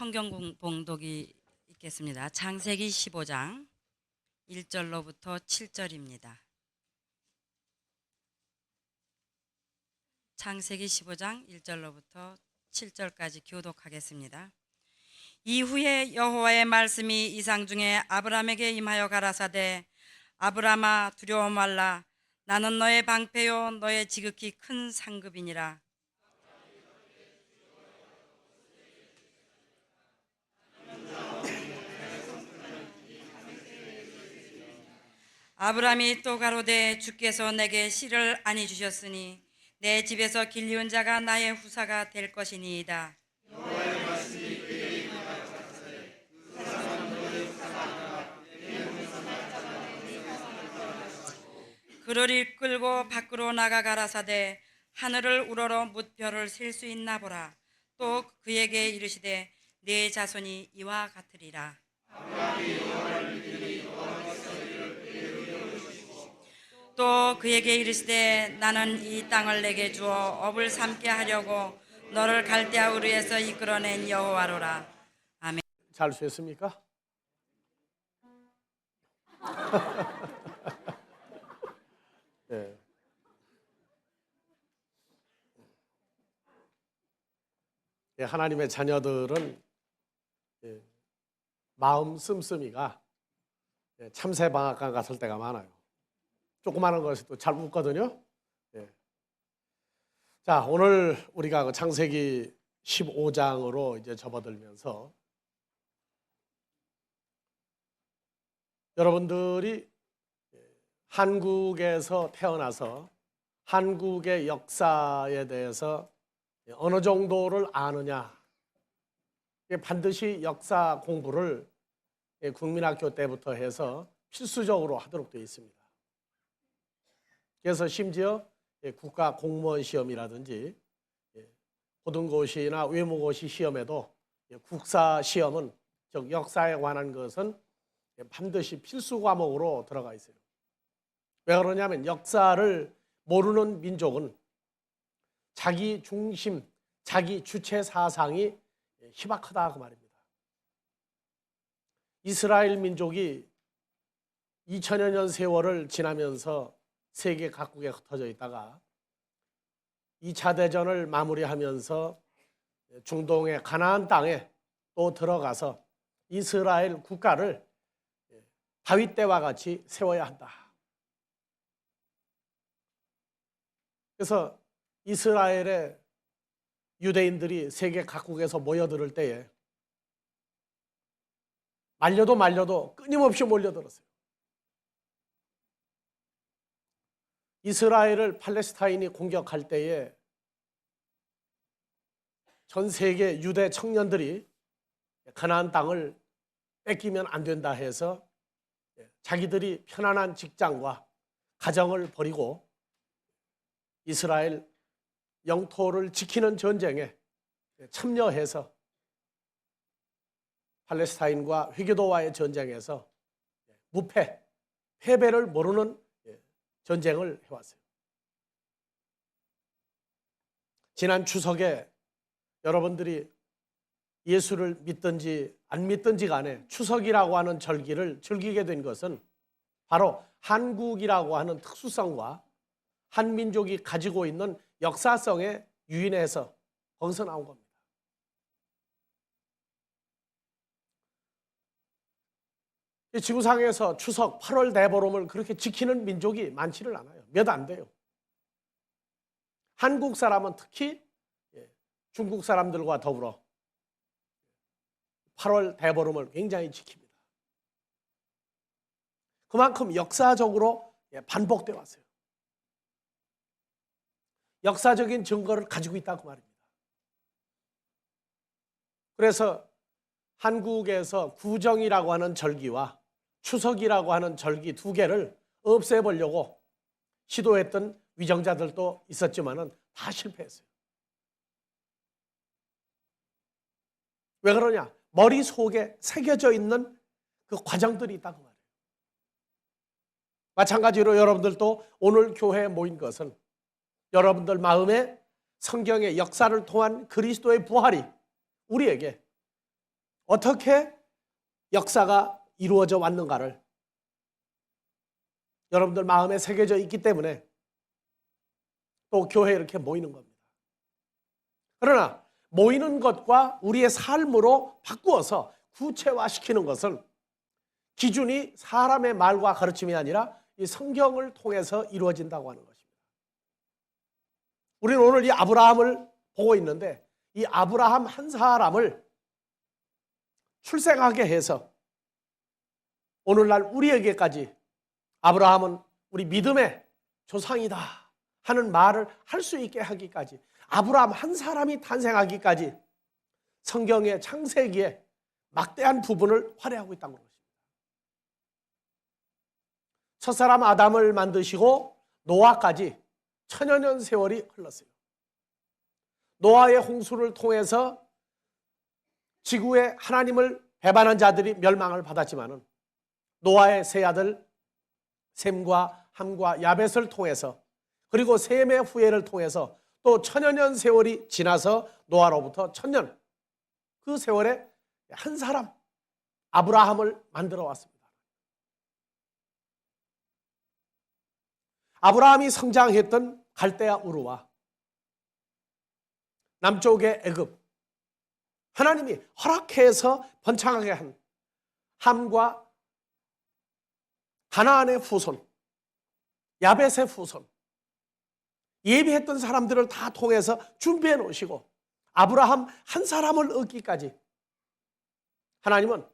성경 봉독이 있겠습니다. 창세기 15장 1절로부터 7절입니다. 창세기 15장 1절로부터 7절까지 교독하겠습니다. 이후에 여호와의 말씀이 이상 중에 아브라함에게 임하여 가라사대, 아브라함아 두려워 말라. 나는 너의 방패요 너의 지극히 큰 상급이니라. 아브라함이 또 가로되, 주께서 내게 씨를 아니 주셨으니 내 집에서 길리운 자가 나의 후사가 될 것이니이다. 여호와의 말씀이 그에게 임하여 가라사대, 그 사람은 너의 후사가 아니라 내 몸에서 날 자가 그를 이끌고 밖으로 나가 가라사대, 하늘을 우러러 뭇별을 셀 수 있나 보라. 또 그에게 이르시되, 네 자손이 이와 같으리라. 아브라함이 여호와를 믿으니 여호와께서 이를 그에게 이루시고, 또 그에게 이르시되, 나는 이 땅을 내게 주어 업을 삼게 하려고 너를 갈대아 우르에서 이끌어낸 여호와로라. 아멘. 잘 쉬었습니까? 네. 하나님의 자녀들은 마음 씀씀이가 참새방앗간 같을 때가 많아요. 조그마한 것이 또 잘 웃거든요. 자, 오늘 우리가 창세기 15장으로 이제 접어들면서 여러분들이 한국에서 태어나서 한국의 역사에 대해서 어느 정도를 아느냐, 반드시 역사 공부를 국민학교 때부터 해서 필수적으로 하도록 되어 있습니다. 그래서 심지어 국가 공무원 시험이라든지 고등고시나 외모고시 시험에도 국사 시험은, 즉 역사에 관한 것은 반드시 필수 과목으로 들어가 있어요. 왜 그러냐면 역사를 모르는 민족은 자기 중심, 자기 주체 사상이 희박하다 그 말입니다. 이스라엘 민족이 2000여 년 세월을 지나면서 세계 각국에 흩어져 있다가 2차 대전을 마무리하면서 중동의 가나안 땅에 또 들어가서 이스라엘 국가를 다윗 때와 같이 세워야 한다. 그래서 이스라엘의 유대인들이 세계 각국에서 모여들 때에 말려도 끊임없이 몰려들었어요. 이스라엘을 팔레스타인이 공격할 때에 전 세계 유대 청년들이 가나안 땅을 뺏기면 안 된다 해서 자기들이 편안한 직장과 가정을 버리고 이스라엘 영토를 지키는 전쟁에 참여해서 팔레스타인과 회교도와의 전쟁에서 무패, 패배를 모르는 전쟁을 해왔어요. 지난 추석에 여러분들이 예수를 믿든지 안 믿든지 간에 추석이라고 하는 절기를 즐기게 된 것은 바로 한국이라고 하는 특수성과 한민족이 가지고 있는 역사성에 유인해서 거기서 나온 겁니다. 이 지구상에서 추석 8월 대보름을 그렇게 지키는 민족이 많지를 않아요. 몇 안 돼요. 한국 사람은 특히 중국 사람들과 더불어 8월 대보름을 굉장히 지킵니다. 그만큼 역사적으로 반복되어 왔어요. 역사적인 증거를 가지고 있다고 말입니다. 그래서 한국에서 구정이라고 하는 절기와 추석이라고 하는 절기 두 개를 없애보려고 시도했던 위정자들도 있었지만은 다 실패했어요. 왜 그러냐? 머릿속에 새겨져 있는 그 과정들이 있다고 말이에요. 마찬가지로 여러분들도 오늘 교회에 모인 것은 여러분들 마음에 성경의 역사를 통한 그리스도의 부활이 우리에게 어떻게 역사가 이루어져 왔는가를 여러분들 마음에 새겨져 있기 때문에 또 교회에 이렇게 모이는 겁니다. 그러나 모이는 것과 우리의 삶으로 바꾸어서 구체화시키는 것은 기준이 사람의 말과 가르침이 아니라 이 성경을 통해서 이루어진다고 하는 것입니다. 우리는 오늘 이 아브라함을 보고 있는데 이 아브라함 한 사람을 출생하게 해서 오늘날 우리에게까지 아브라함은 우리 믿음의 조상이다 하는 말을 할 수 있게 하기까지, 아브라함 한 사람이 탄생하기까지 성경의 창세기에 막대한 부분을 활용하고 있다는 것입니다. 첫사람 아담을 만드시고 노아까지 천여 년 세월이 흘렀어요. 노아의 홍수를 통해서 지구에 하나님을 배반한 자들이 멸망을 받았지만은 노아의 세 아들 셈과 함과 야벳을 통해서, 그리고 셈의 후예를 통해서 또 천여 년 세월이 지나서 노아로부터 천년, 그 세월에 한 사람 아브라함을 만들어 왔습니다. 아브라함이 성장했던 갈대아 우르와 남쪽의 애굽, 하나님이 허락해서 번창하게 한 함과 가나안의 후손, 야벳의 후손, 예비했던 사람들을 다 통해서 준비해 놓으시고 아브라함 한 사람을 얻기까지 하나님은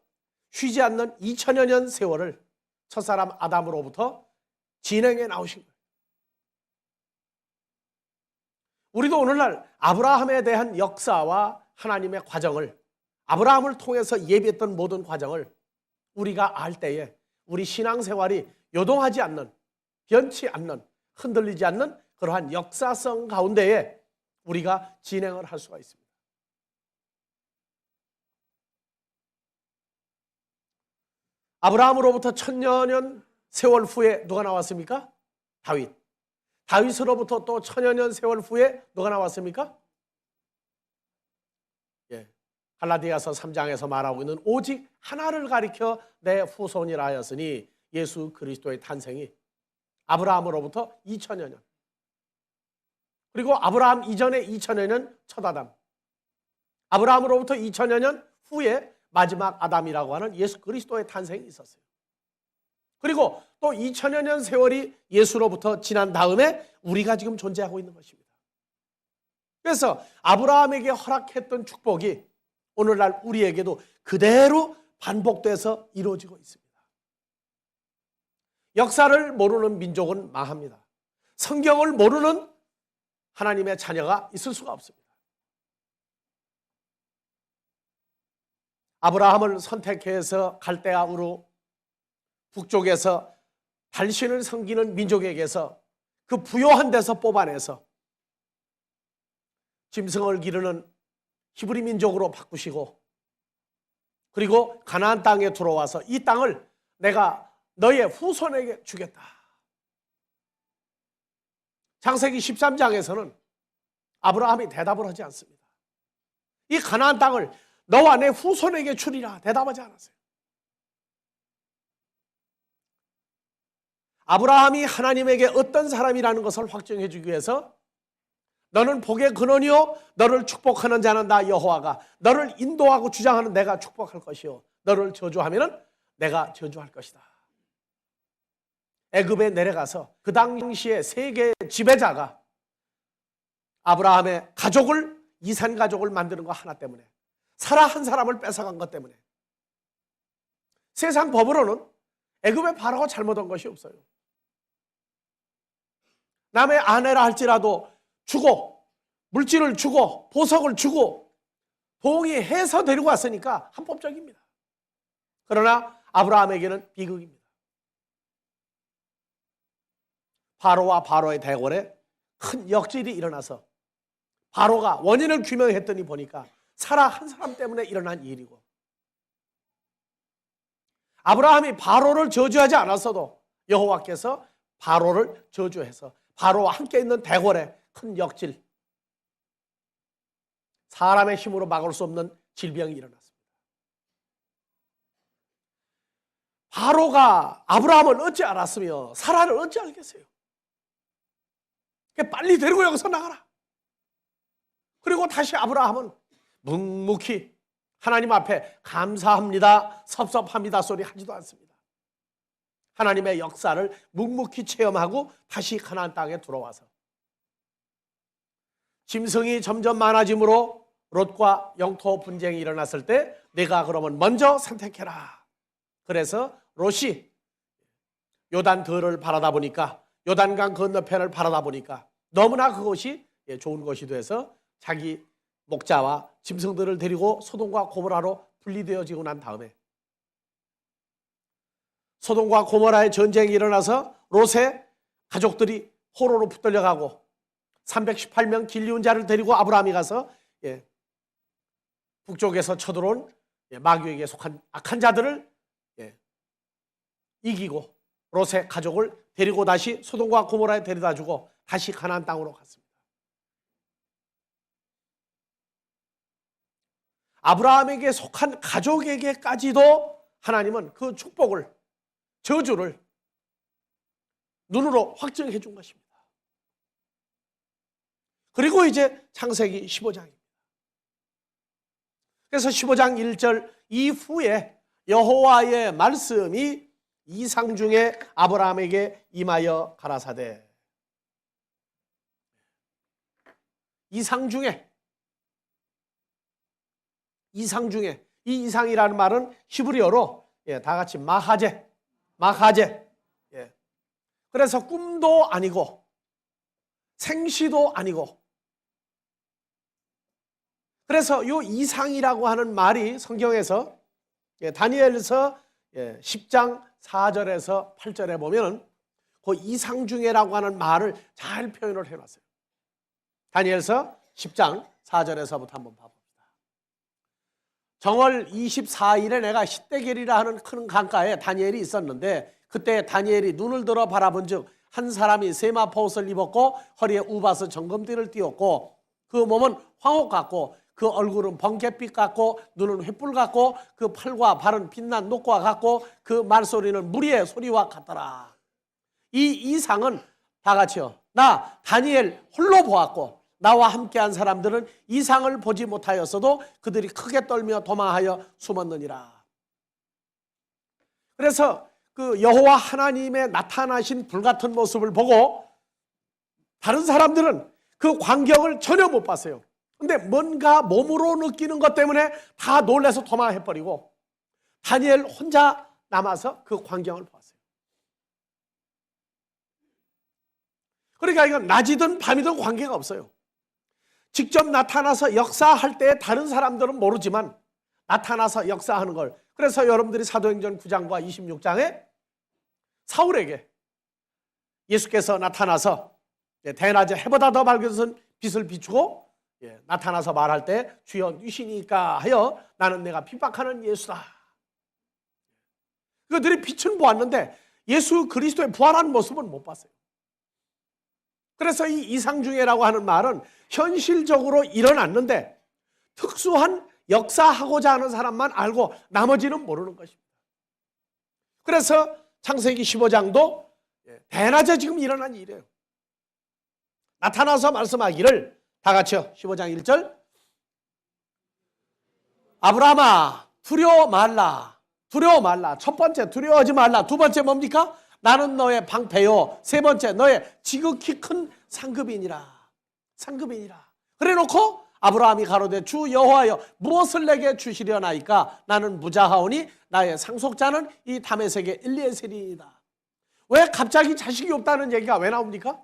쉬지 않는 2000여 년 세월을 첫사람 아담으로부터 진행해 나오신 거예요. 우리도 오늘날 아브라함에 대한 역사와 하나님의 과정을, 아브라함을 통해서 예비했던 모든 과정을 우리가 알 때에 우리 신앙생활이 요동하지 않는, 변치 않는, 흔들리지 않는 그러한 역사성 가운데에 우리가 진행을 할 수가 있습니다. 아브라함으로부터 천여 년 세월 후에 누가 나왔습니까? 다윗. 다윗으로부터 또 천여 년 세월 후에 누가 나왔습니까? 갈라디아서 3장에서 말하고 있는 오직 하나를 가리켜 내 후손이라 하였으니 예수 그리스도의 탄생이 아브라함으로부터 2000여 년, 그리고 아브라함 이전에 2000여 년 첫 아담, 아브라함으로부터 2000여 년 후에 마지막 아담이라고 하는 예수 그리스도의 탄생이 있었어요. 그리고 또 2000여 년 세월이 예수로부터 지난 다음에 우리가 지금 존재하고 있는 것입니다. 그래서 아브라함에게 허락했던 축복이 오늘날 우리에게도 그대로 반복돼서 이루어지고 있습니다. 역사를 모르는 민족은 망합니다. 성경을 모르는 하나님의 자녀가 있을 수가 없습니다. 아브라함을 선택해서 갈대아 우르 북쪽에서 달신을 섬기는 민족에게서 그 부요한 데서 뽑아내서 짐승을 기르는 히브리 민족으로 바꾸시고, 그리고 가나안 땅에 들어와서 이 땅을 내가 너의 후손에게 주겠다. 창세기 13장에서는 아브라함이 대답을 하지 않습니다. 이 가나안 땅을 너와 내 후손에게 주리라 대답하지 않았어요. 아브라함이 하나님에게 어떤 사람이라는 것을 확증해 주기 위해서 너는 복의 근원이요 너를 축복하는 자는 나 여호와가 너를 인도하고 주장하는 내가 축복할 것이요 너를 저주하면 내가 저주할 것이다. 애굽에 내려가서 그 당시에 세계 지배자가 아브라함의 가족을, 이산 가족을 만드는 거 하나 때문에, 사라 한 사람을 뺏어간 것 때문에, 세상 법으로는 애굽의 바로가 잘못한 것이 없어요. 남의 아내라 할지라도 주고, 물질을 주고, 보석을 주고 동의해서 데리고 왔으니까 합법적입니다. 그러나 아브라함에게는 비극입니다. 바로와 바로의 대궐에 큰 역질이 일어나서 바로가 원인을 규명했더니 보니까 사라 한 사람 때문에 일어난 일이고, 아브라함이 바로를 저주하지 않았어도 여호와께서 바로를 저주해서 바로와 함께 있는 대궐에 큰 역질, 사람의 힘으로 막을 수 없는 질병이 일어났습니다. 바로가 아브라함을 어찌 알았으며 사라를 어찌 알겠어요? 빨리 데리고 여기서 나가라. 그리고 다시 아브라함은 묵묵히 하나님 앞에 감사합니다, 섭섭합니다 소리 하지도 않습니다. 하나님의 역사를 묵묵히 체험하고 다시 가나안 땅에 들어와서 짐승이 점점 많아지므로 롯과 영토 분쟁이 일어났을 때 내가 그러면 먼저 선택해라. 그래서 롯이 요단들을 바라다 보니까, 요단강 건너편을 바라다 보니까 너무나 그것이 좋은 것이 돼서 자기 목자와 짐승들을 데리고 소돔과 고모라로 분리되어지고 난 다음에 소돔과 고모라의 전쟁이 일어나서 롯의 가족들이 포로로 붙들려가고 318명 길리운 자를 데리고 아브라함이 가서 북쪽에서 쳐들어온 마귀에게 속한 악한 자들을 이기고 롯의 가족을 데리고 다시 소돔과 고모라에 데려다 주고 다시 가나안 땅으로 갔습니다. 아브라함에게 속한 가족에게까지도 하나님은 그 축복을, 저주를 눈으로 확증해 준 것입니다. 그리고 이제 창세기 15장입니다. 그래서 15장 1절 이후에 여호와의 말씀이 이상 중에 아브라함에게 임하여 가라사대. 이상 중에 이 이상이라는 말은 히브리어로 다 같이 마하제. 그래서 꿈도 아니고 생시도 아니고, 그래서 이 이상이라고 하는 말이 성경에서 다니엘서 10장 4절에서 8절에 보면 그 이상 중에라고 하는 말을 잘 표현을 해놨어요. 다니엘서 10장 4절에서부터 한번 봐봅니다. 정월 24일에 내가 십대결이라 하는 큰 강가에 다니엘이 있었는데 그때 다니엘이 눈을 들어 바라본 즉 한 사람이 세마포 옷을 입었고 허리에 우바스 정금띠를 띄웠고 그 몸은 황옥 같고 그 얼굴은 번갯빛 같고 눈은 횃불 같고 그 팔과 발은 빛난 녹과 같고 그 말소리는 무리의 소리와 같더라. 이 이상은 다 같이요, 나 다니엘 홀로 보았고 나와 함께한 사람들은 이상을 보지 못하였어도 그들이 크게 떨며 도망하여 숨었느니라. 그래서 그 여호와 하나님의 나타나신 불같은 모습을 보고 다른 사람들은 그 광경을 전혀 못 봤어요. 근데 뭔가 몸으로 느끼는 것 때문에 다 놀라서 도망해버리고 다니엘 혼자 남아서 그 광경을 보았어요. 그러니까 이건 낮이든 밤이든 관계가 없어요. 직접 나타나서 역사할 때 다른 사람들은 모르지만 나타나서 역사하는 걸, 그래서 여러분들이 사도행전 9장과 26장에 사울에게 예수께서 나타나서 대낮에 해보다 더 밝은 빛을 비추고 나타나서 말할 때 주여 누시니까 하여 나는 내가 핍박하는 예수다. 그들이 빛은 보았는데 예수 그리스도의 부활한 모습은 못 봤어요. 그래서 이 이상중에라고 하는 말은 현실적으로 일어났는데 특수한 역사하고자 하는 사람만 알고 나머지는 모르는 것입니다. 그래서 창세기 15장도 대낮에 지금 일어난 일이에요. 나타나서 말씀하기를 다 같이요. 15장 1절 아브라함아 두려워 말라. 두려워 말라. 첫 번째 두려워하지 말라. 두 번째 뭡니까? 나는 너의 방패요. 세 번째 너의 지극히 큰 상급이니라. 상급이니라. 그래놓고 아브라함이 가로되 주 여호와여 무엇을 내게 주시려나이까? 나는 무자하오니 나의 상속자는 이 다메섹의 엘리에셀이니이다. 왜 갑자기 자식이 없다는 얘기가 왜 나옵니까?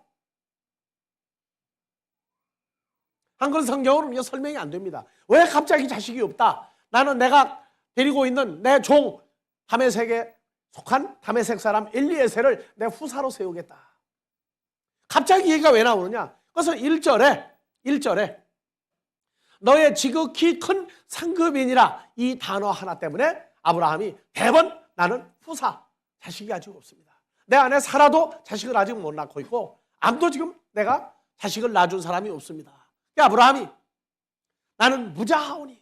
한글 성경으로는 설명이 안 됩니다. 왜 갑자기 자식이 없다? 나는 내가 데리고 있는 내 종 다메섹에 속한 다메섹 사람 엘리에셀을 내 후사로 세우겠다. 갑자기 얘기가 왜 나오느냐? 그래서 1절에 너의 지극히 큰 상급이니라 이 단어 하나 때문에 아브라함이 대번 나는 후사, 자식이 아직 없습니다. 내 안에 살아도 자식을 아직 못 낳고 있고 암도 지금 내가 자식을 낳아준 사람이 없습니다. 아브라함이 나는 무자하오니.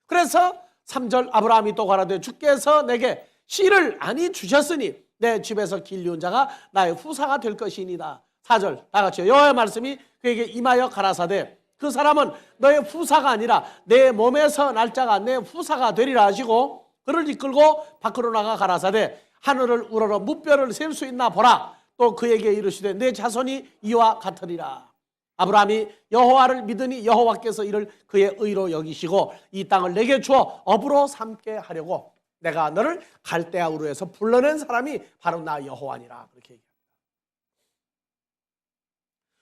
그래서 3절 아브라함이 또 가라되 주께서 내게 씨를 아니 주셨으니 내 집에서 길리운 자가 나의 후사가 될 것이니이다. 4절 다 같이요. 여호와의 말씀이 그에게 임하여 가라사대 그 사람은 너의 후사가 아니라 내 몸에서 날 자가 내 후사가 되리라 하시고 그를 이끌고 밖으로 나가 가라사대 하늘을 우러러 무뼈를 셀 수 있나 보라. 또 그에게 이르시되 내 자손이 이와 같으리라. 아브라함이 여호와를 믿으니 여호와께서 이를 그의 의로 여기시고 이 땅을 내게 주어 업으로 삼게 하려고 내가 너를 갈대아 우르에서 불러낸 사람이 바로 나 여호와니라. 그렇게 얘기합니다.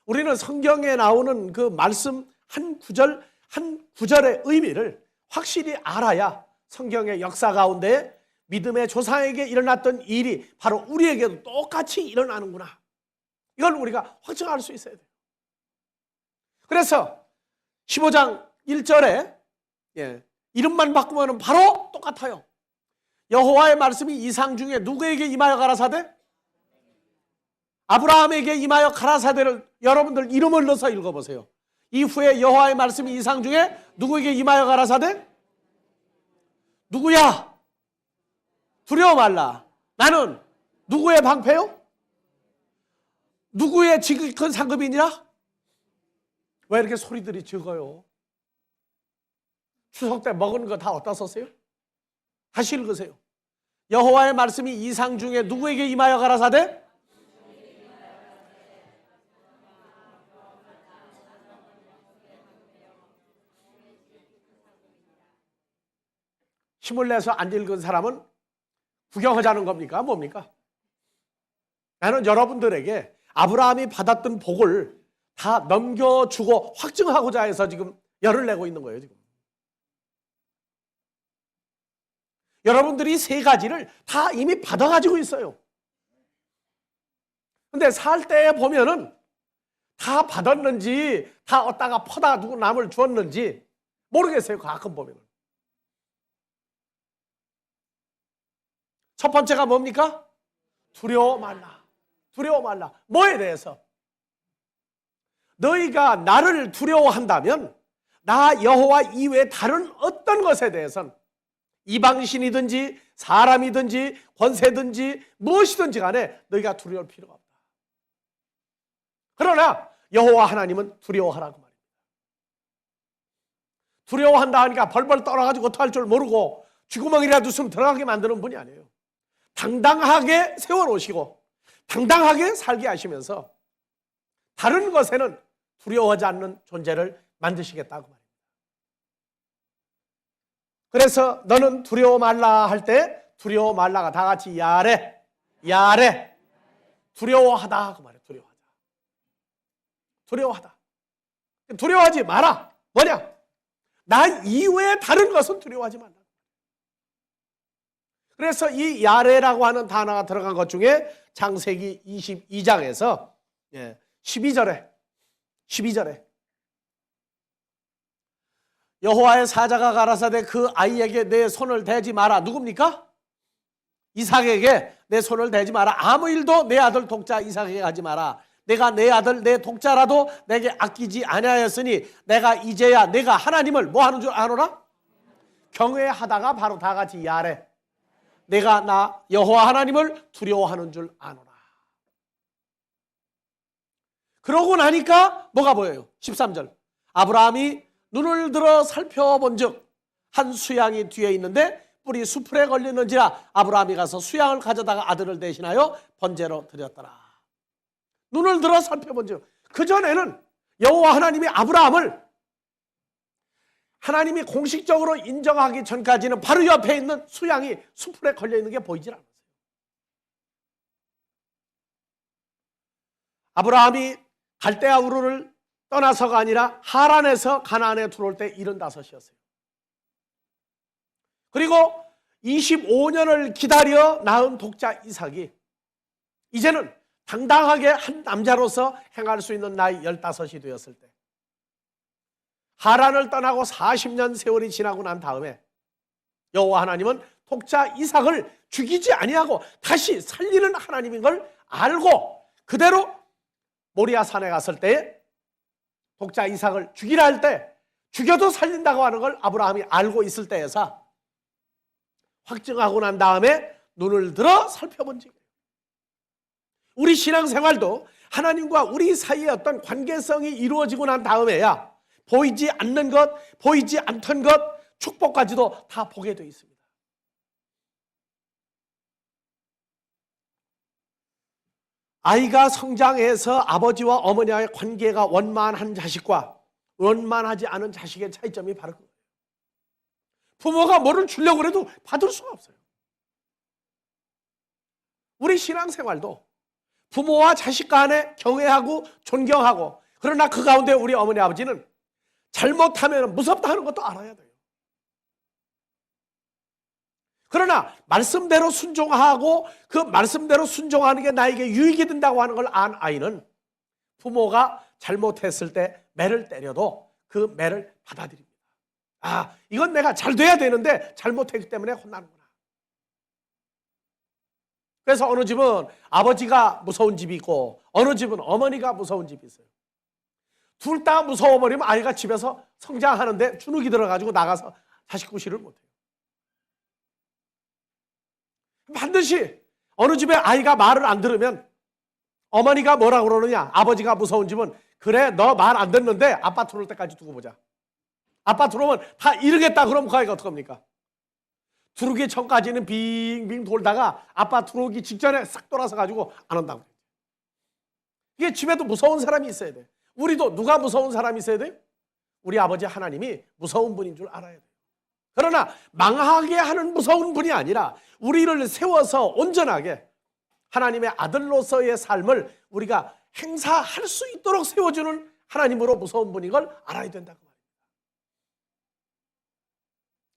우리는 성경에 나오는 그 말씀 한 구절 한 구절의 의미를 확실히 알아야 성경의 역사 가운데 믿음의 조상에게 일어났던 일이 바로 우리에게도 똑같이 일어나는구나. 이걸 우리가 확증할 수 있어야 돼요. 그래서 15장 1절에 이름만 바꾸면 바로 똑같아요. 여호와의 말씀이 이상 중에 누구에게 임하여 가라사대? 아브라함에게 임하여 가라사대를 여러분들 이름을 넣어서 읽어보세요. 이후에 여호와의 말씀이 이상 중에 누구에게 임하여 가라사대? 누구야? 두려워 말라. 나는 누구의 방패요? 누구의 지극한 상급이니라? 왜 이렇게 소리들이 적어요? 추석 때 먹은 거 다 어디다 썼어요? 다시 읽으세요. 여호와의 말씀이 이상 중에 누구에게 임하여 가라사대? 힘을 내서 안 읽은 사람은 구경하자는 겁니까? 뭡니까? 나는 여러분들에게 아브라함이 받았던 복을 다 넘겨주고 확증하고자 해서 지금 열을 내고 있는 거예요. 지금 여러분들이 세 가지를 다 이미 받아가지고 있어요. 근데 살 때 보면은 다 받았는지 다 얻다가 퍼다 두고 남을 주었는지 모르겠어요. 가끔 보면은. 첫 번째가 뭡니까? 두려워 말라. 두려워 말라. 뭐에 대해서? 너희가 나를 두려워한다면 나 여호와 이외에 다른 어떤 것에 대해서는 이방신이든지 사람이든지 권세든지 무엇이든지 간에 너희가 두려울 필요가 없다. 그러나 여호와 하나님은 두려워하라고 말입니다. 두려워한다 하니까 벌벌 떨어가지고 어떡할 줄 모르고 쥐구멍이라도 숨 들어가게 만드는 분이 아니에요. 당당하게 세워놓으시고 당당하게 살게 하시면서 다른 것에는 두려워하지 않는 존재를 만드시겠다고 말입니다. 그래서 너는 두려워 말라 할 때 두려워 말라가 다 같이 야레 야레 두려워하다 그 말이에요. 두려워하다. 두려워하다. 두려워하지 마라. 뭐냐? 나 이외에 다른 것은 두려워하지 말라. 그래서 이 야레라고 하는 단어가 들어간 것 중에 창세기 22장에서 12절에 여호와의 사자가 가라사대 그 아이에게 내 손을 대지 마라. 누굽니까? 이삭에게 내 손을 대지 마라. 아무 일도 내 아들 독자 이삭에게 하지 마라. 내가 내 아들 내 독자라도 내게 아끼지 아니하였으니 내가 이제야 내가 하나님을 뭐 하는 줄 아노라? 경외하다가 바로 다 같이 야레. 내가 나 여호와 하나님을 두려워하는 줄 아노라. 그러고 나니까 뭐가 보여요? 13절. 아브라함이 눈을 들어 살펴본 즉 한 수양이 뒤에 있는데 뿔이 수풀에 걸리는지라 아브라함이 가서 수양을 가져다가 아들을 대신하여 번제로 드렸더라. 눈을 들어 살펴본 즉 그전에는 여호와 하나님이 아브라함을 하나님이 공식적으로 인정하기 전까지는 바로 옆에 있는 수양이 수풀에 걸려있는 게 보이질 않았어요. 아브라함이 갈대아 우르를 떠나서가 아니라 하란에서 가나안에 들어올 때 75이었어요. 그리고 25년을 기다려 낳은 독자 이삭이 이제는 당당하게 한 남자로서 행할 수 있는 나이 15이 되었을 때 하란을 떠나고 40년 세월이 지나고 난 다음에 여호와 하나님은 독자 이삭을 죽이지 아니하고 다시 살리는 하나님인 걸 알고 그대로 모리아 산에 갔을 때 독자 이삭을 죽이라 할 때 죽여도 살린다고 하는 걸 아브라함이 알고 있을 때에서 확증하고 난 다음에 눈을 들어 살펴본 적이에요. 우리 신앙생활도 하나님과 우리 사이의 어떤 관계성이 이루어지고 난 다음에야 보이지 않는 것, 보이지 않던 것, 축복까지도 다 보게 되어 있습니다. 아이가 성장해서 아버지와 어머니와의 관계가 원만한 자식과 원만하지 않은 자식의 차이점이 바로 그거예요. 부모가 뭐를 주려고 해도 받을 수가 없어요. 우리 신앙생활도 부모와 자식 간에 경외하고 존경하고, 그러나 그 가운데 우리 어머니 아버지는 잘못하면 무섭다 하는 것도 알아야 돼요. 그러나 말씀대로 순종하고 그 말씀대로 순종하는 게 나에게 유익이 된다고 하는 걸 안 아이는 부모가 잘못했을 때 매를 때려도 그 매를 받아들입니다. 아, 이건 내가 잘 돼야 되는데 잘못했기 때문에 혼나는구나. 그래서 어느 집은 아버지가 무서운 집이 있고 어느 집은 어머니가 무서운 집이 있어요. 둘 다 무서워버리면 아이가 집에서 성장하는데 주눅이 들어가지고 나가서 자식 구실을 못해요. 반드시 어느 집에 아이가 말을 안 들으면 어머니가 뭐라 그러느냐, 아버지가 무서운 집은 그래 너 말 안 듣는데 아빠 들어올 때까지 두고 보자. 아빠 들어오면 다 이르겠다 그러면 그 아이가 어떡합니까? 들어오기 전까지는 빙빙 돌다가 아빠 들어오기 직전에 싹 돌아서 가지고 안 온다고. 이게 집에도 무서운 사람이 있어야 돼. 우리도 누가 무서운 사람이 있어야 돼요? 우리 아버지 하나님이 무서운 분인 줄 알아야 돼요. 그러나 망하게 하는 무서운 분이 아니라 우리를 세워서 온전하게 하나님의 아들로서의 삶을 우리가 행사할 수 있도록 세워주는 하나님으로 무서운 분인 걸 알아야 된다고 말입니다.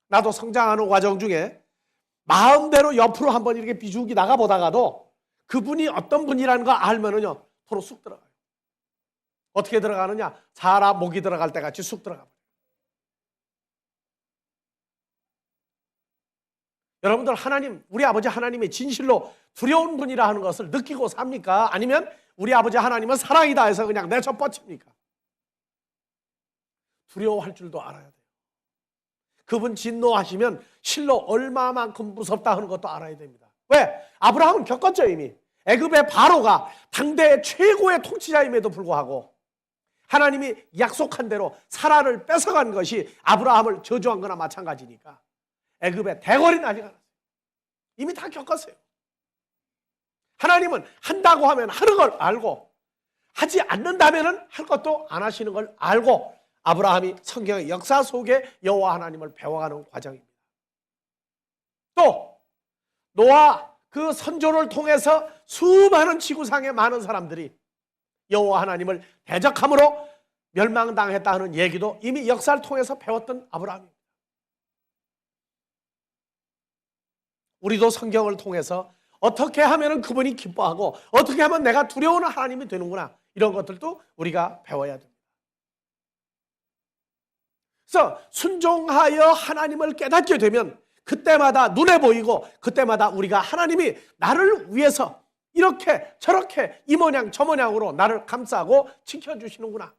나도 성장하는 과정 중에 마음대로 옆으로 한번 이렇게 비죽이 나가보다가도 그분이 어떤 분이라는 거 알면은요 도로 쑥 들어가요. 어떻게 들어가느냐? 사람 목이 들어갈 때 같이 쑥 들어가. 여러분들 하나님, 우리 아버지 하나님이 진실로 두려운 분이라 하는 것을 느끼고 삽니까? 아니면 우리 아버지 하나님은 사랑이다 해서 그냥 내쳐 뻗칩니까? 두려워할 줄도 알아야 돼요. 그분 진노하시면 실로 얼마만큼 무섭다 하는 것도 알아야 됩니다. 왜? 아브라함은 겪었죠. 이미 애굽의 바로가 당대의 최고의 통치자임에도 불구하고 하나님이 약속한 대로 사라를 뺏어간 것이 아브라함을 저주한 거나 마찬가지니까 애굽의 대궐이 난리가 났어요. 이미 다 겪었어요. 하나님은 한다고 하면 하는 걸 알고 하지 않는다면 할 것도 안 하시는 걸 알고 아브라함이 성경의 역사 속에 여호와 하나님을 배워가는 과정입니다. 또 노아 그 선조를 통해서 수많은 지구상의 많은 사람들이 여호와 하나님을 대적함으로 멸망당했다 하는 얘기도 이미 역사를 통해서 배웠던 아브라함입니다. 우리도 성경을 통해서 어떻게 하면 그분이 기뻐하고 어떻게 하면 내가 두려워하는 하나님이 되는구나, 이런 것들도 우리가 배워야 됩니다. 그래서 순종하여 하나님을 깨닫게 되면 그때마다 눈에 보이고 그때마다 우리가 하나님이 나를 위해서 이렇게 저렇게 이 모양 저 모양으로 나를 감싸고 지켜주시는구나.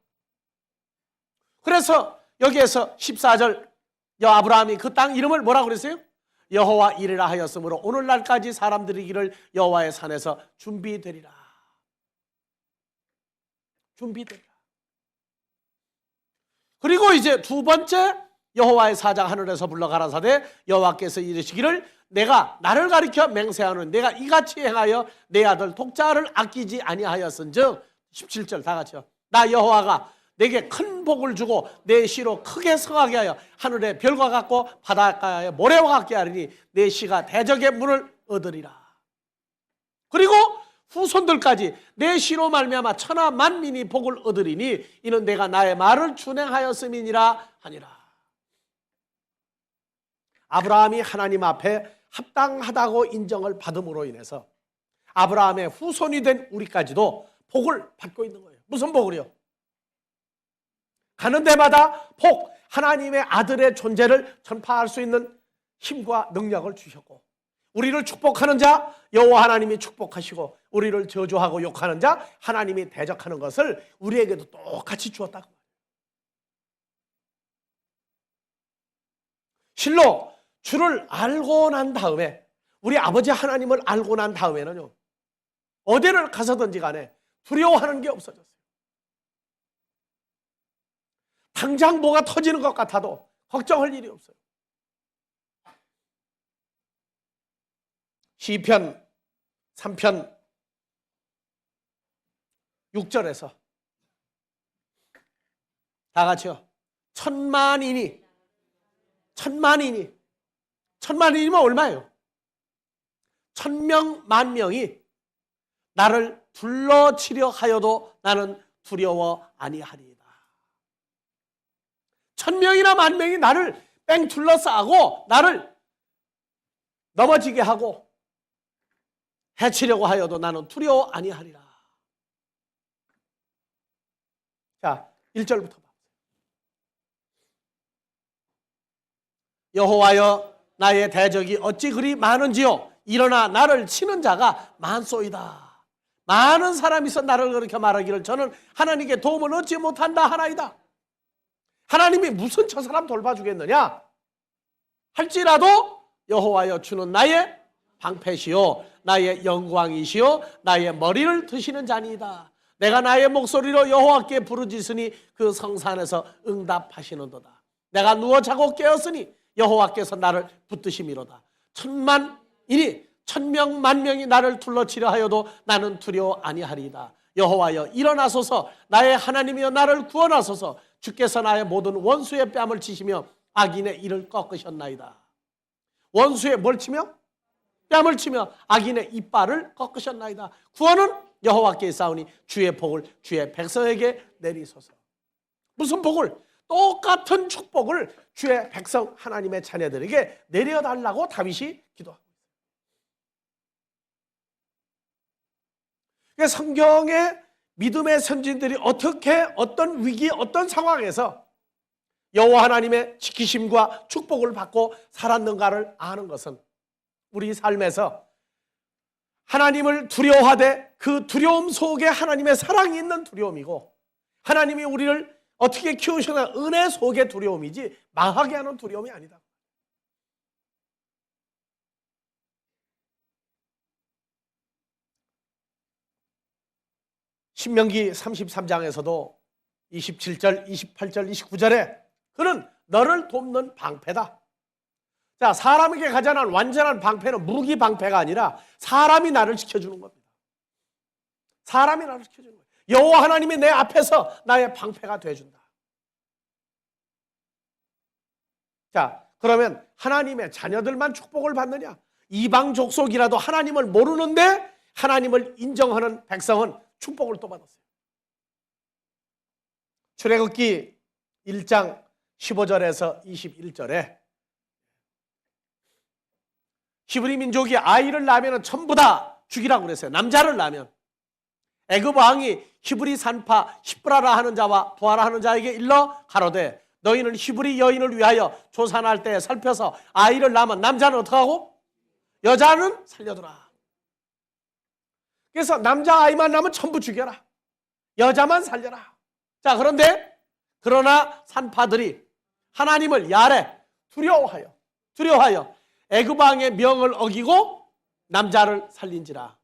그래서 여기에서 14절 아브라함이 그 땅 이름을 뭐라고 그랬어요? 여호와 이르라 하였으므로 오늘날까지 사람들이 이를 여호와의 산에서 준비되리라. 준비되리라. 그리고 이제 두 번째 여호와의 사자가 하늘에서 불러 가라사대 여호와께서 이르시기를 내가 나를 가리켜 맹세하는 내가 이같이 행하여 내 아들 독자를 아끼지 아니하였은즉 17절 다 같이요. 나 여호와가 내게 큰 복을 주고 내 씨로 크게 성하게 하여 하늘의 별과 같고 바닷가의 모래와 같게 하리니 내 씨가 대적의 문을 얻으리라. 그리고 후손들까지 내 씨로 말미암아 천하 만민이 복을 얻으리니 이는 내가 나의 말을 준행하였음이니라 하니라. 아브라함이 하나님 앞에 합당하다고 인정을 받음으로 인해서 아브라함의 후손이 된 우리까지도 복을 받고 있는 거예요. 무슨 복을요? 가는 데마다 복, 하나님의 아들의 존재를 전파할 수 있는 힘과 능력을 주셨고, 우리를 축복하는 자 여호와 하나님이 축복하시고 우리를 저주하고 욕하는 자 하나님이 대적하는 것을 우리에게도 똑같이 주었다고 말해요. 실로 주를 알고 난 다음에 우리 아버지 하나님을 알고 난 다음에는요, 어디를 가서든지 간에 두려워하는 게 없어졌어요. 당장 뭐가 터지는 것 같아도 걱정할 일이 없어요. 시편 3편 6절에서 다 같이요. 천만인이면 얼마예요? 1000명 만명이 나를 둘러치려 하여도 나는 두려워 아니하리이다. 1000명이나 만명이 나를 뺑 둘러싸고 나를 넘어지게 하고 해치려고 하여도 나는 두려워 아니하리라. 자, 1절부터 봐. 여호와여, 나의 대적이 어찌 그리 많은지요. 일어나 나를 치는 자가 많소이다. 많은 사람이 있어 나를 그렇게 말하기를 저는 하나님께 도움을 얻지 못한다 하나이다. 하나님이 무슨 저 사람 돌봐주겠느냐 할지라도 여호와여, 주는 나의 방패시요 나의 영광이시요 나의 머리를 드시는 자니이다. 내가 나의 목소리로 여호와께 부르짖으니 그 성산에서 응답하시는도다. 내가 누워 자고 깨었으니 여호와께서 나를 붙드심이로다. 1000만인이 1000명 만명이 나를 둘러치려 하여도 나는 두려워 아니하리이다. 여호와여, 일어나소서. 나의 하나님이여, 나를 구원하소서. 주께서 나의 모든 원수의 뺨을 치시며 악인의 이를 꺾으셨나이다. 원수의 뭘 치며? 뺨을 치며 악인의 이빨을 꺾으셨나이다. 구원은 여호와께 있사오니 주의 복을 주의 백성에게 내리소서. 무슨 복을? 똑같은 축복을 주의 백성 하나님의 자녀들에게 내려달라고 다윗이 기도합니다. 그러니까 성경의 믿음의 선진들이 어떻게 어떤 위기 어떤 상황에서 여호와 하나님의 지키심과 축복을 받고 살았는가를 아는 것은 우리 삶에서 하나님을 두려워하되 그 두려움 속에 하나님의 사랑이 있는 두려움이고, 하나님이 우리를 어떻게 키우시나 은혜 속의 두려움이지 망하게 하는 두려움이 아니다. 신명기 33장에서도 27절, 28절, 29절에 그는 너를 돕는 방패다. 자, 사람에게 가장한 완전한 방패는 무기 방패가 아니라 사람이 나를 지켜주는 겁니다. 사람이 나를 지켜주는 거예요. 여호와 하나님이 내 앞에서 나의 방패가 되어준다. 자, 그러면 하나님의 자녀들만 축복을 받느냐? 이방 족속이라도 하나님을 모르는데 하나님을 인정하는 백성은 축복을 또 받았어요. 출애굽기 1장 15절에서 21절에 히브리 민족이 아이를 낳으면 전부 다 죽이라고 그랬어요. 남자를 낳으면. 애굽 왕이 히브리 산파 히브라라 하는 자와 부하라 하는 자에게 일러 가로되 너희는 히브리 여인을 위하여 조산할 때 살펴서 아이를 낳으면 남자는 어떻게 하고? 여자는 살려두라. 그래서 남자 아이만 낳으면 전부 죽여라. 여자만 살려라. 자, 그러나 산파들이 하나님을 야래 두려워하여 애굽 왕의 명을 어기고 남자를 살린지라.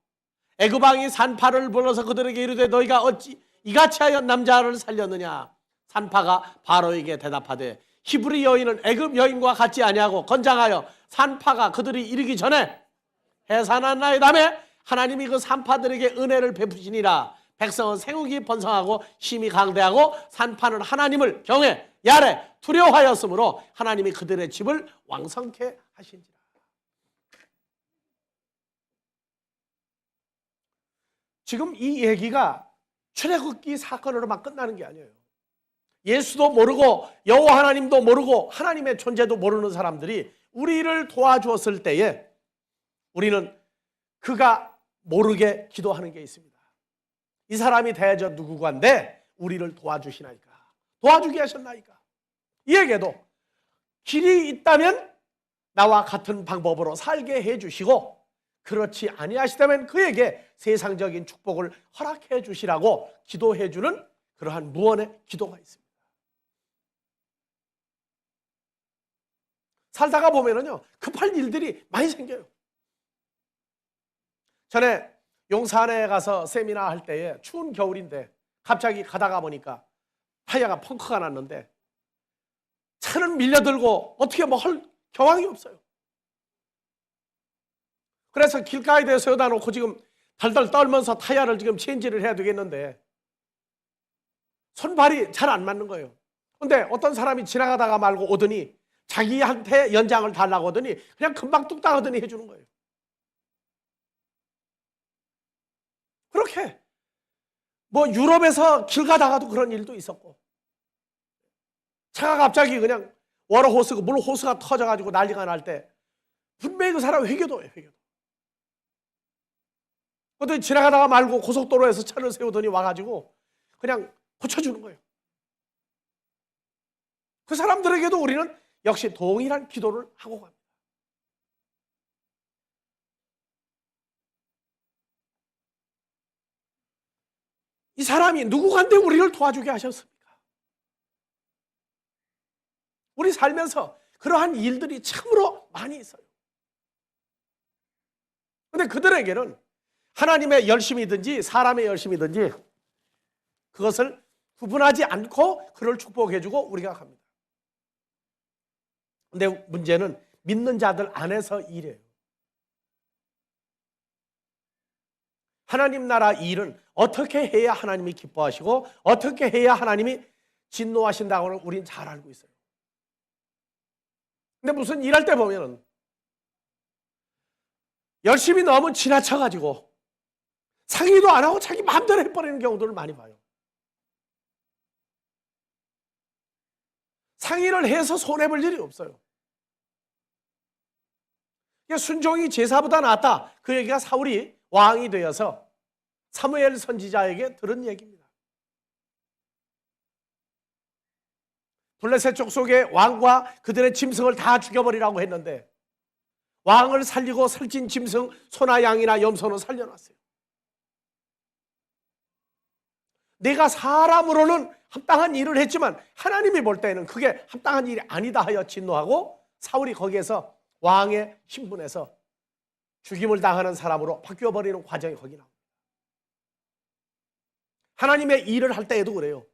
애굽 왕이 산파를 불러서 그들에게 이르되 너희가 어찌 이같이 하여 남자를 살렸느냐? 산파가 바로에게 대답하되 히브리 여인은 애굽 여인과 같지 아니하고 건장하여 산파가 그들이 이르기 전에 해산하나이다매 하나님이 그 산파들에게 은혜를 베푸시니라. 백성은 생육이 번성하고 힘이 강대하고 산파는 하나님을 경외 야래 두려워하였으므로 하나님이 그들의 집을 왕성케 하신지라. 지금 이 얘기가 출애굽기 사건으로만 끝나는 게 아니에요. 예수도 모르고 여호와 하나님도 모르고 하나님의 존재도 모르는 사람들이 우리를 도와주었을 때에 우리는 그가 모르게 기도하는 게 있습니다. 이 사람이 대저 누구간데 우리를 도와주시나이까? 도와주게 하셨나이까? 이에게도 길이 있다면 나와 같은 방법으로 살게 해주시고, 그렇지 아니하시다면 그에게 세상적인 축복을 허락해 주시라고 기도해 주는 그러한 무언의 기도가 있습니다. 살다가 보면은요, 급할 일들이 많이 생겨요. 전에 용산에 가서 세미나 할 때에 추운 겨울인데 갑자기 가다가 보니까 타이어가 펑크가 났는데 차는 밀려들고 어떻게 뭐 할 경황이 없어요. 그래서 길가에다 세워다 놓고 지금 달달 떨면서 타이어를 지금 체인지를 해야 되겠는데 손발이 잘 안 맞는 거예요. 근데 어떤 사람이 지나가다가 말고 오더니 자기한테 연장을 달라고 하더니 그냥 금방 뚝딱 하더니 해주는 거예요. 그렇게 뭐 유럽에서 길 가다가도 그런 일도 있었고, 차가 갑자기 그냥 워러호스가 물 호스가 터져가지고 난리가 날 때 분명히 그 사람 회교도예요. 회교도. 그것도 지나가다가 말고 고속도로에서 차를 세우더니 와가지고 그냥 고쳐주는 거예요. 그 사람들에게도 우리는 역시 동일한 기도를 하고 갑니다. 이 사람이 누구간데 우리를 도와주게 하셨습니까? 우리 살면서 그러한 일들이 참으로 많이 있어요. 그런데 그들에게는 하나님의 열심이든지 사람의 열심이든지 그것을 구분하지 않고 그를 축복해주고 우리가 갑니다. 그런데 문제는 믿는 자들 안에서 이래요. 하나님 나라 일은 어떻게 해야 하나님이 기뻐하시고 어떻게 해야 하나님이 진노하신다고는 우린 잘 알고 있어요. 근데 무슨 일할 때 보면은 열심히 너무 지나쳐가지고 상의도 안 하고 자기 마음대로 해버리는 경우들을 많이 봐요. 상의를 해서 손해볼 일이 없어요. 순종이 제사보다 낫다. 그 얘기가 사울이 왕이 되어서 사무엘 선지자에게 들은 얘기입니다. 블레셋 족속의 왕과 그들의 짐승을 다 죽여버리라고 했는데 왕을 살리고 살찐 짐승 소나 양이나 염소는 살려놨어요. 내가 사람으로는 합당한 일을 했지만 하나님이 볼 때는 그게 합당한 일이 아니다 하여 진노하고 사울이 거기에서 왕의 신분에서 죽임을 당하는 사람으로 바뀌어버리는 과정이 거기 나옵니다. 하나님의 일을 할 때에도 그래요.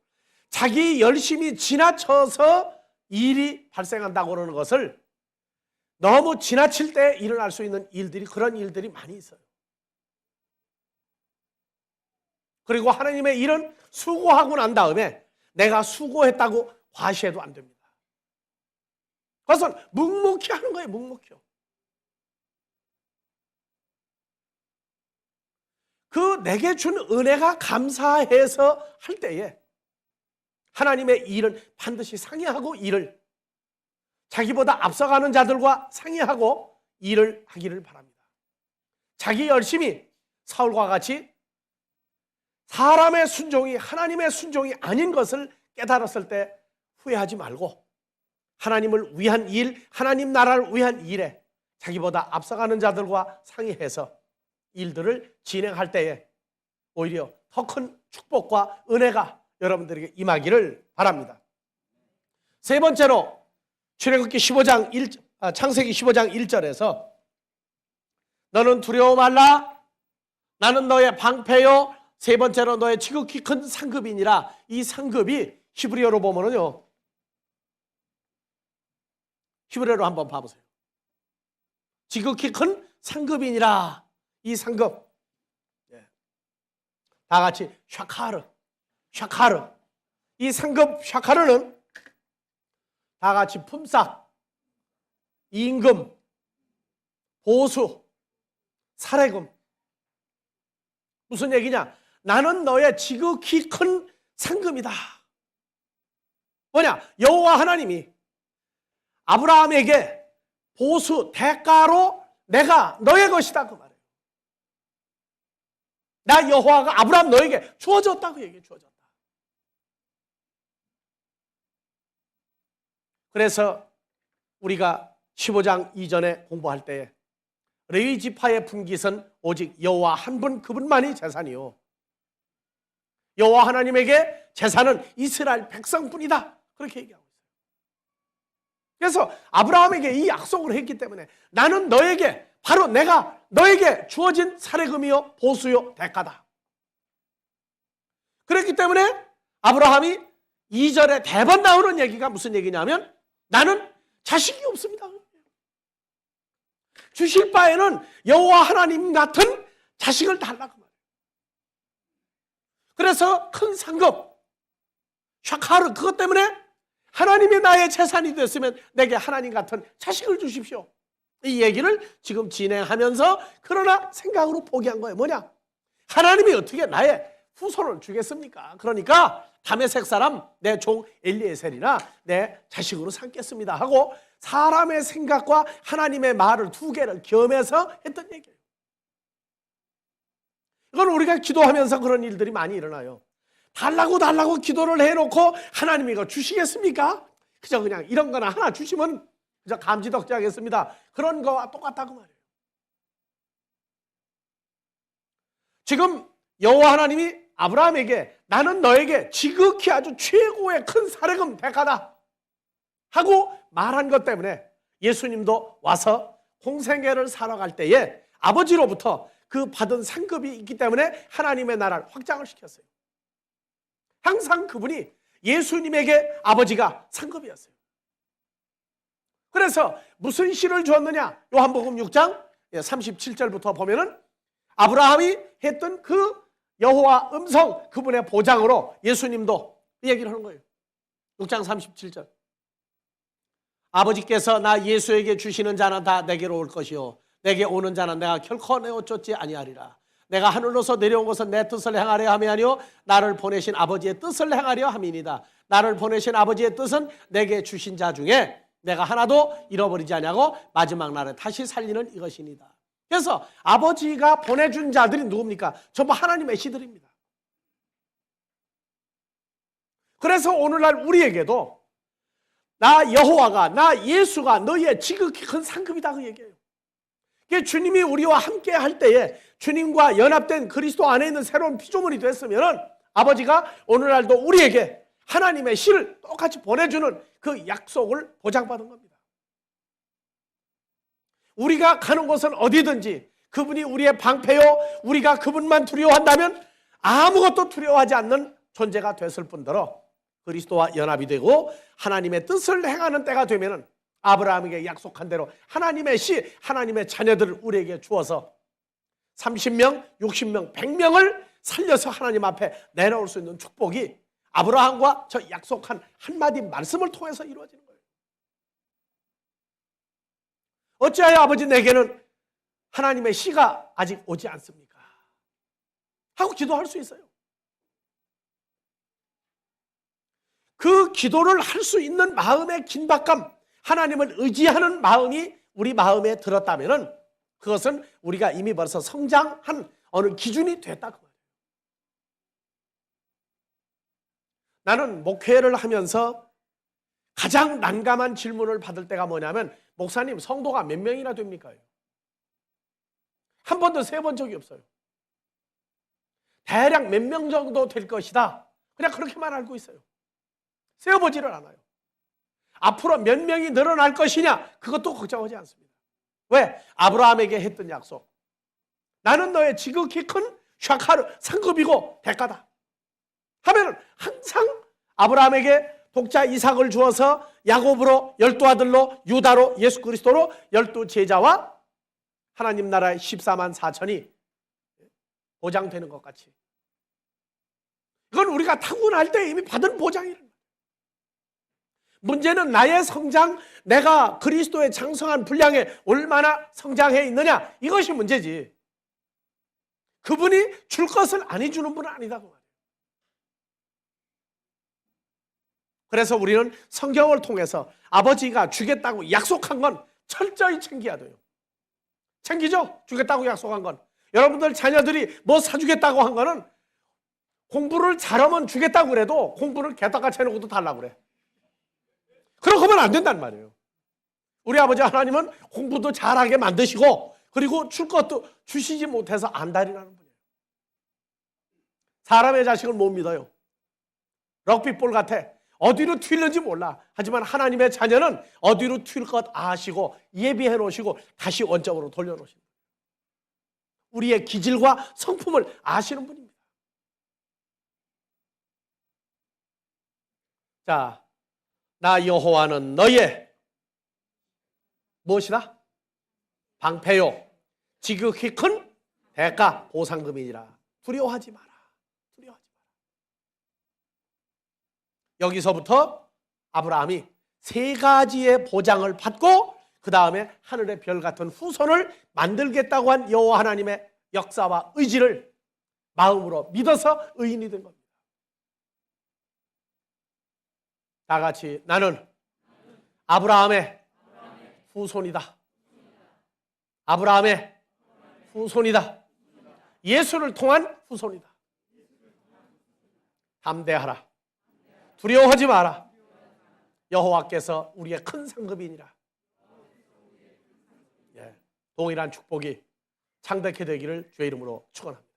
자기 열심히 지나쳐서 일이 발생한다고 그러는 것을 너무 지나칠 때 일어날 수 있는 일들이 그런 일들이 많이 있어요. 그리고 하나님의 일은 수고하고 난 다음에 내가 수고했다고 과시해도 안 됩니다. 그것은 묵묵히 하는 거예요. 묵묵히요. 그 내게 준 은혜가 감사해서 할 때에 하나님의 일은 반드시 상의하고 일을 자기보다 앞서가는 자들과 상의하고 일을 하기를 바랍니다. 자기 열심히 사울과 같이 사람의 순종이 하나님의 순종이 아닌 것을 깨달았을 때 후회하지 말고 하나님을 위한 일, 하나님 나라를 위한 일에 자기보다 앞서가는 자들과 상의해서 일들을 진행할 때에 오히려 더 큰 축복과 은혜가 여러분들에게 임하기를 바랍니다. 세 번째로 출애굽기 15장 창세기 15장 1절에서 너는 두려워 말라 나는 너의 방패요 세 번째로 너의 지극히 큰 상급이니라. 이 상급이 히브리어로 보면은요, 히브리어로 한번 봐보세요. 지극히 큰 상급이니라. 이 상급, 다 같이 샤카르. 이 상급 샤카르는 다 같이 품삯, 임금, 보수, 사례금. 무슨 얘기냐? 나는 너의 지극히 큰 상급이다. 뭐냐? 여호와 하나님이 아브라함에게 보수, 대가로 내가 너의 것이다 그 말이에요. 나 여호와가 아브라함 너에게 주어졌다고 얘기해. 주어졌다. 그래서 우리가 15장 이전에 공부할 때 레위 지파의 분깃은 오직 여호와 한 분 그분만이 재산이요 여호와 하나님에게 재산은 이스라엘 백성뿐이다. 그렇게 얘기하고 있어요. 그래서 아브라함에게 이 약속을 했기 때문에 나는 너에게 바로 내가 너에게 주어진 살해금이요 보수요 대가다. 그렇기 때문에 아브라함이 2절에 대번 나오는 얘기가 무슨 얘기냐면 나는 자식이 없습니다. 주실 바에는 여호와 하나님 같은 자식을 달라고 말해요. 그래서 큰 상급 샤카르 그것 때문에 하나님이 나의 재산이 됐으면 내게 하나님 같은 자식을 주십시오. 이 얘기를 지금 진행하면서 그러나 생각으로 포기한 거예요. 뭐냐? 하나님이 어떻게 나의 후손을 주겠습니까? 그러니까 다메섹 사람 내 종 엘리에셀이나 내 자식으로 삼겠습니다 하고 사람의 생각과 하나님의 말을 두 개를 겸해서 했던 얘기예요. 이건 우리가 기도하면서 그런 일들이 많이 일어나요. 달라고 기도를 해놓고 하나님이 이거 주시겠습니까? 그저 그냥 이런 거나 하나 주시면 그저 감지덕지하겠습니다. 그런 거와 똑같다고 말이에요. 지금 여호와 하나님이 아브라함에게 나는 너에게 지극히 아주 최고의 큰 살해금 대가다 하고 말한 것 때문에 예수님도 와서 공생애를 살아갈 때에 아버지로부터 그 받은 상급이 있기 때문에 하나님의 나라를 확장을 시켰어요. 항상 그분이 예수님에게 아버지가 상급이었어요. 그래서 무슨 시를 주었느냐? 요한복음 6장 37절부터 보면은 아브라함이 했던 그 여호와 음성 그분의 보장으로 예수님도 이 얘기를 하는 거예요. 6장 37절. 아버지께서 나 예수에게 주시는 자는 다 내게로 올 것이요 내게 오는 자는 내가 결코 내어쫓지 아니하리라. 내가 하늘로서 내려온 것은 내 뜻을 행하려 함이 아니요 나를 보내신 아버지의 뜻을 행하려 함이니이다. 나를 보내신 아버지의 뜻은 내게 주신 자 중에 내가 하나도 잃어버리지 아니하고 마지막 날에 다시 살리는 이것이니이다. 그래서 아버지가 보내준 자들이 누굽니까? 전부 하나님의 시들입니다. 그래서 오늘날 우리에게도 나 여호와가 나 예수가 너희의 지극히 큰 상급이다 그 얘기예요. 주님이 우리와 함께 할 때에 주님과 연합된 그리스도 안에 있는 새로운 피조물이 됐으면 아버지가 오늘날도 우리에게 하나님의 씨를 똑같이 보내주는 그 약속을 보장받은 겁니다. 우리가 가는 곳은 어디든지 그분이 우리의 방패요 우리가 그분만 두려워한다면 아무것도 두려워하지 않는 존재가 됐을 뿐더러 그리스도와 연합이 되고 하나님의 뜻을 행하는 때가 되면 아브라함에게 약속한 대로 하나님의 씨, 하나님의 자녀들을 우리에게 주어서 30명, 60명, 100명을 살려서 하나님 앞에 내놓을 수 있는 축복이 아브라함과 저 약속한 한마디 말씀을 통해서 이루어지는 거예요. 어찌하여 아버지 내게는 하나님의 씨가 아직 오지 않습니까? 하고 기도할 수 있어요. 그 기도를 할 수 있는 마음의 긴박감, 하나님을 의지하는 마음이 우리 마음에 들었다면 그것은 우리가 이미 벌써 성장한 어느 기준이 됐다 그 말이에요. 나는 목회를 하면서 가장 난감한 질문을 받을 때가 뭐냐면 목사님 성도가 몇 명이나 됩니까? 한 번도 세본 적이 없어요. 대략 몇 명 정도 될 것이다. 그냥 그렇게만 알고 있어요. 세어보지를 않아요. 앞으로 몇 명이 늘어날 것이냐 그것도 걱정하지 않습니다. 왜? 아브라함에게 했던 약속. 나는 너의 지극히 큰 샤카르 상급이고 대가다 하면은 항상 아브라함에게 독자 이삭을 주어서 야곱으로 12아들로 유다로 예수 그리스도로 12제자와 하나님 나라의 14만 4천이 보장되는 것 같이 이건 우리가 타고날 때 이미 받은 보장이에요. 문제는 나의 성장, 내가 그리스도의 장성한 분량에 얼마나 성장해 있느냐 이것이 문제지 그분이 줄 것을 안 해주는 분은 아니다고 말이에요. 그래서 우리는 성경을 통해서 아버지가 주겠다고 약속한 건 철저히 챙겨야 돼요. 챙기죠? 주겠다고 약속한 건. 여러분들 자녀들이 뭐 사주겠다고 한 거는 공부를 잘하면 주겠다고 그래도 공부를 개떡같이 해놓고도 달라고 그래. 그렇게 하면 안 된단 말이에요. 우리 아버지 하나님은 공부도 잘하게 만드시고 그리고 줄 것도 주시지 못해서 안달이라는 분이에요. 사람의 자식을 못 믿어요. 럭비볼 같아. 어디로 튈는지 몰라. 하지만 하나님의 자녀는 어디로 튈 것 아시고 예비해 놓으시고 다시 원점으로 돌려놓으십니다. 우리의 기질과 성품을 아시는 분입니다. 자, 나 여호와는 너의 무엇이다? 방패요, 지극히 큰 대가 보상금이니라. 두려워하지 마라. 두려워하지 마라. 여기서부터 아브라함이 세 가지의 보장을 받고 그 다음에 하늘의 별 같은 후손을 만들겠다고 한 여호와 하나님의 역사와 의지를 마음으로 믿어서 의인이 된 겁니다. 다 같이 나는 아브라함의 후손이다. 아브라함의 후손이다. 예수를 통한 후손이다. 담대하라. 두려워하지 마라. 여호와께서 우리의 큰 상급이니라. 동일한 축복이 창대케 되기를 주의 이름으로 축원합니다.